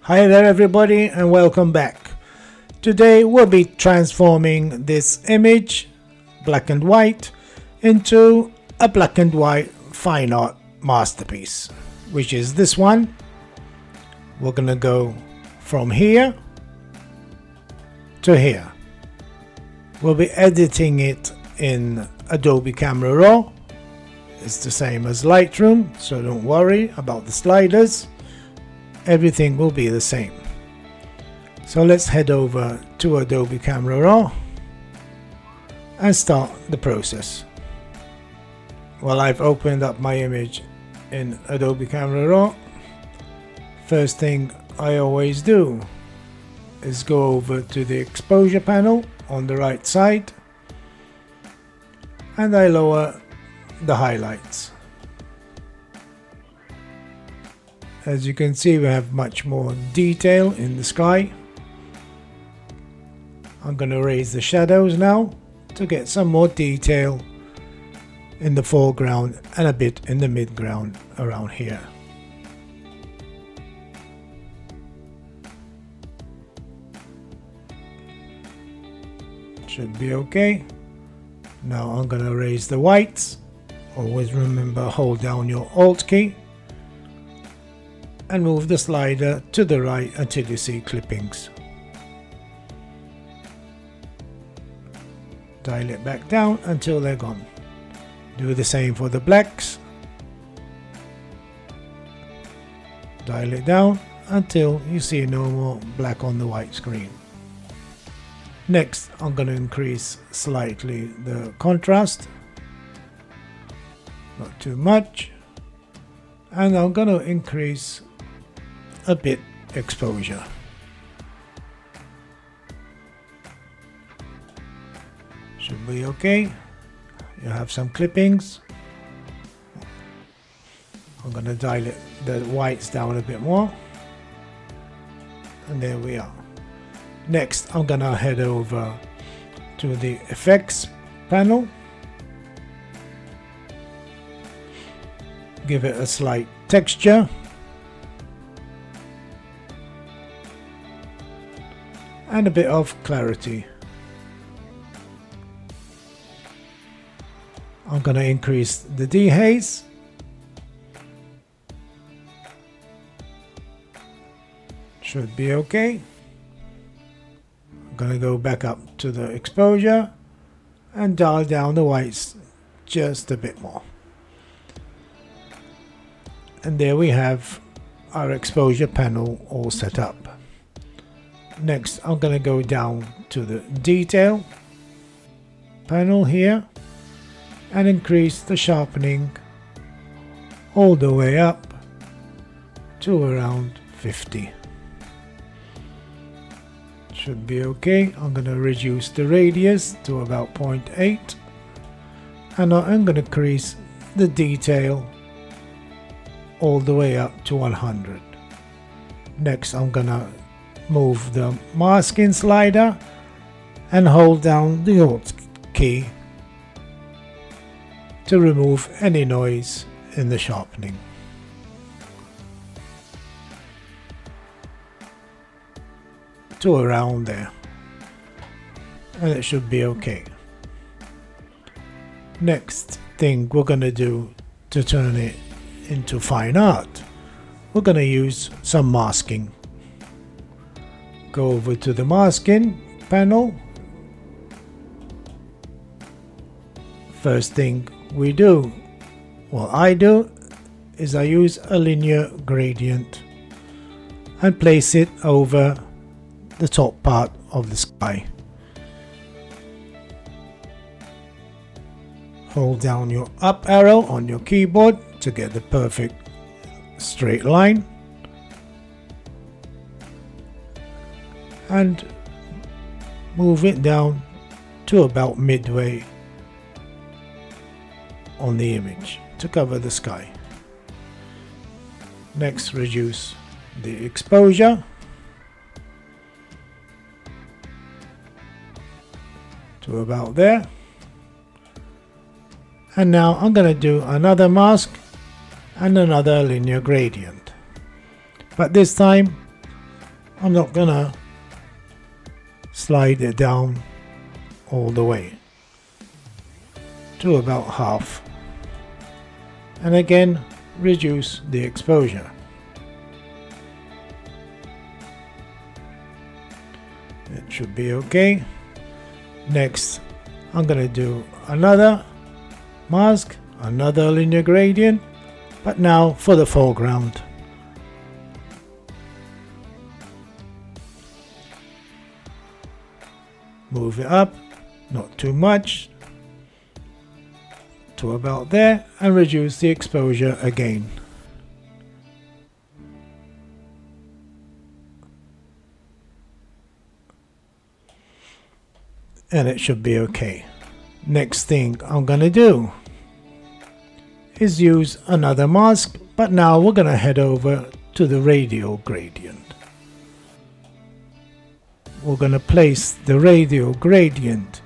Hi there everybody and welcome back. Today we'll be transforming this image, black and white, into a black and white fine art masterpiece, which is this one. We're gonna go from here to here. We'll be editing it in Adobe Camera Raw. It's the same as Lightroom, so don't worry about the sliders. Everything will be the same. So let's head over to Adobe Camera Raw and start the process. Well, I've opened up my image in Adobe Camera Raw. First thing I always do is go over to the exposure panel on the right side and I lower the highlights. As you can see, we have much more detail in the sky. I'm going to raise the shadows now to get some more detail in the foreground and a bit in the midground around here. Should be okay. Now I'm going to raise the whites. Always remember, hold down your Alt key and move the slider to the right until you see clippings. Dial it back down until they're gone. Do the same for the blacks. Dial it down until you see no more black on the white screen. Next, I'm going to increase slightly the contrast, not too much, and I'm going to increase a bit exposure. Should be okay. You have some clippings. I'm going to dial the whites down a bit more, and there we are. Next, I'm going to head over to the effects panel. Give it a slight texture. And a bit of clarity. I'm going to increase the dehaze. Should be okay. I'm going to go back up to the exposure and dial down the whites just a bit more. And there we have our exposure panel all set up. Next, I'm going to go down to the detail panel here and increase the sharpening all the way up to around 50. Should be okay. I'm going to reduce the radius to about 0.8 and I'm going to increase the detail all the way up to 100. Next, I'm going to move the masking slider and hold down the Alt key to remove any noise in the sharpening. To around there, and it should be okay. Next thing we're going to do to turn it into fine art, we're going to use some masking. Go over to the masking panel. First thing we do, well I do, is I use a linear gradient and place it over the top part of the sky. Hold down your up arrow on your keyboard to get the perfect straight line. And move it down to about midway on the image to cover the sky. Next, reduce the exposure to about there. And now I'm going to do another mask and another linear gradient. But this time I'm not gonna slide it down all the way to about half, and again reduce the exposure. It should be okay. Next I'm gonna do another mask, another linear gradient, but now for the foreground. Move it up, not too much, to about there, and reduce the exposure again. And it should be okay. Next thing I'm gonna do is use another mask, but now we're gonna head over to the radial gradient. We're gonna place the radial gradient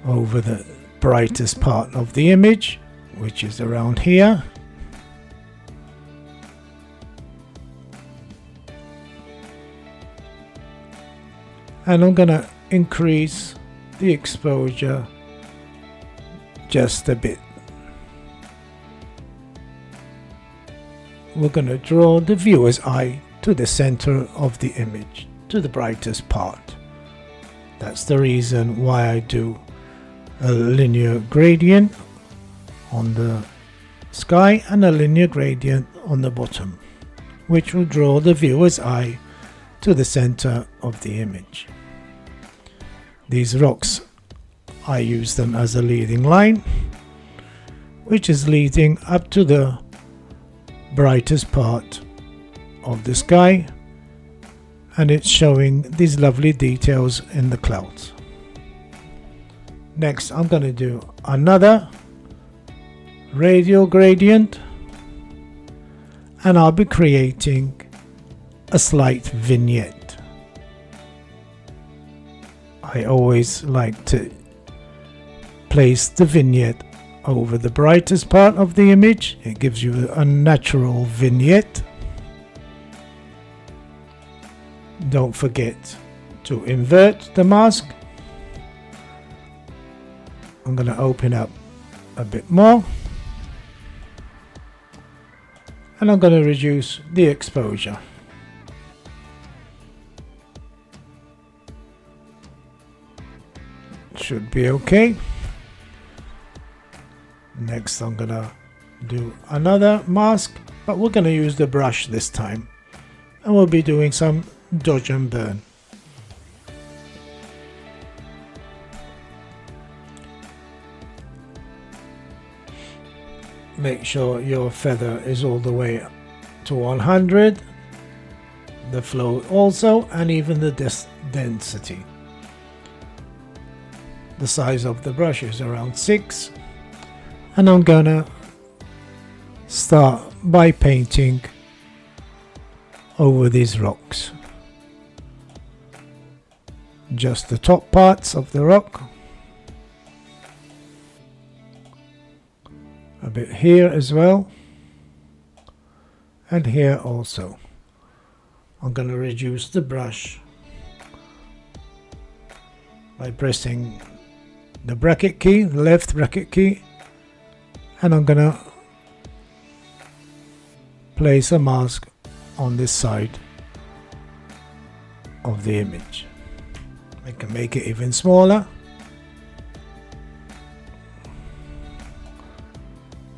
over the brightest part of the image, which is around here. And I'm gonna increase the exposure just a bit. We're gonna draw the viewer's eye to the center of the image, to the brightest part. That's the reason why I do a linear gradient on the sky and a linear gradient on the bottom, which will draw the viewer's eye to the center of the image. These rocks, I use them as a leading line, which is leading up to the brightest part of the sky, and it's showing these lovely details in the clouds. Next I'm going to do another radial gradient, and I'll be creating a slight vignette. I always like to place the vignette over the brightest part of the image. It gives you a natural vignette. Don't forget to invert the mask. I'm going to open up a bit more, and I'm going to reduce the exposure. Should be okay. Next I'm going to do another mask, but we're going to use the brush this time, and we'll be doing some dodge and burn. Make sure your feather is all the way to 100, the flow also, and even the density. The size of the brush is around 6, and I'm gonna start by painting over these rocks. Just the top parts of the rock. A bit here as well, and here also. I'm going to reduce the brush by pressing the bracket key, the left bracket key, and I'm going to place a mask on this side of the image. I can make it even smaller.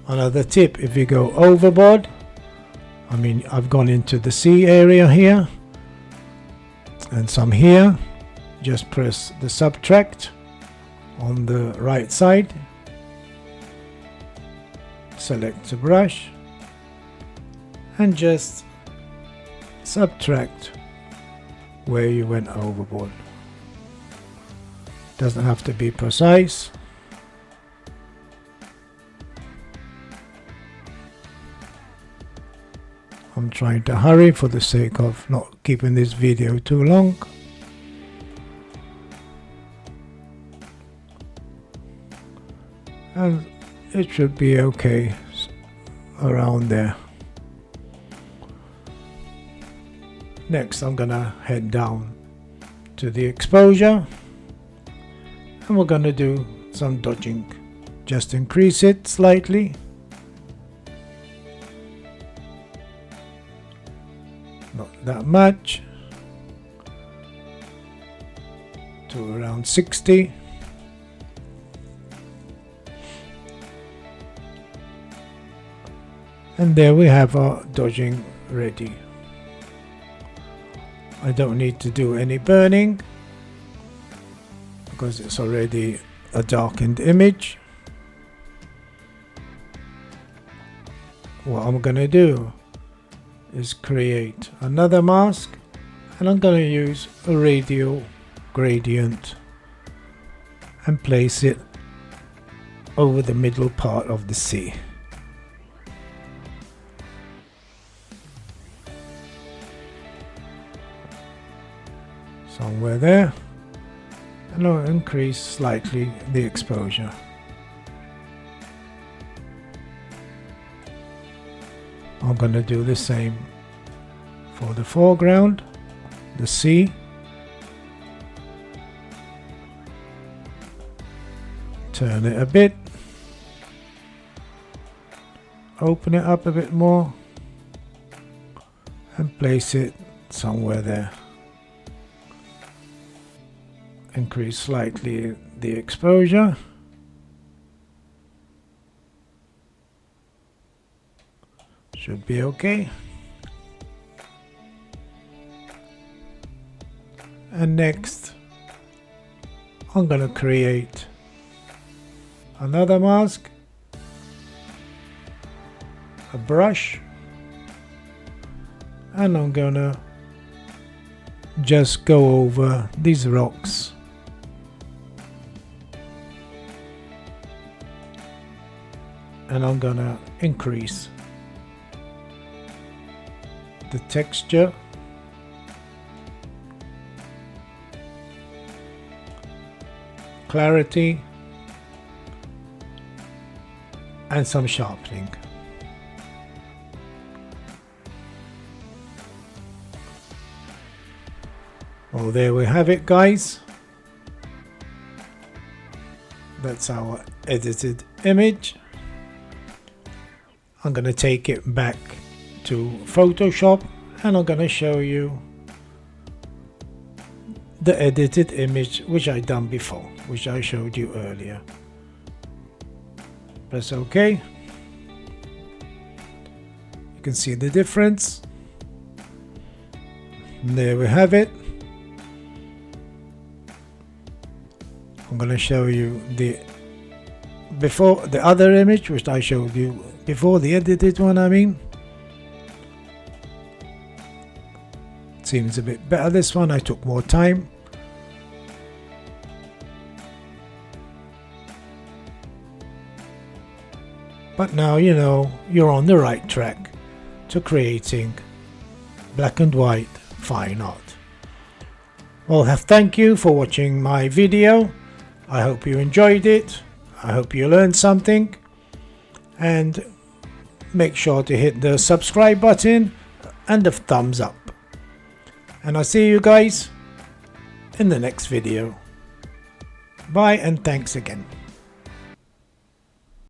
Another tip, if you go overboard, I mean I've gone into the sea area here and some here, just press the subtract on the right side, select the brush and just subtract where you went overboard. Doesn't have to be precise. I'm trying to hurry for the sake of not keeping this video too long. And it should be okay around there. Next I'm gonna head down to the exposure and we're gonna do some dodging. Just increase it slightly. Not that much. To around 60. And there we have our dodging ready. I don't need to do any burning because it's already a darkened image. What I'm gonna do is create another mask, and I'm gonna use a radial gradient and place it over the middle part of the sea. Somewhere there, and I'll increase slightly the exposure. I'm going to do the same for the foreground, the sea. Turn it a bit, open it up a bit more, and place it somewhere there. Increase slightly the exposure. Should be okay. And next, I'm gonna create another mask, a brush, and I'm gonna just go over these rocks. And I'm gonna increase the texture, clarity, and some sharpening. Well, there we have it, guys. That's our edited image. I'm going to take it back to Photoshop and I'm going to show you the edited image which I done before, which I showed you earlier. Press OK. You can see the difference. And there we have it. I'm going to show you the before, the other image which I showed you before, the edited one I mean. Seems a bit better, this one. I took more time. But now you know you're on the right track to creating black and white fine art. Well, thank you for watching my video. I hope you enjoyed it. I hope you learned something. And make sure to hit the subscribe button and the thumbs up. And I'll see you guys in the next video. Bye and thanks again.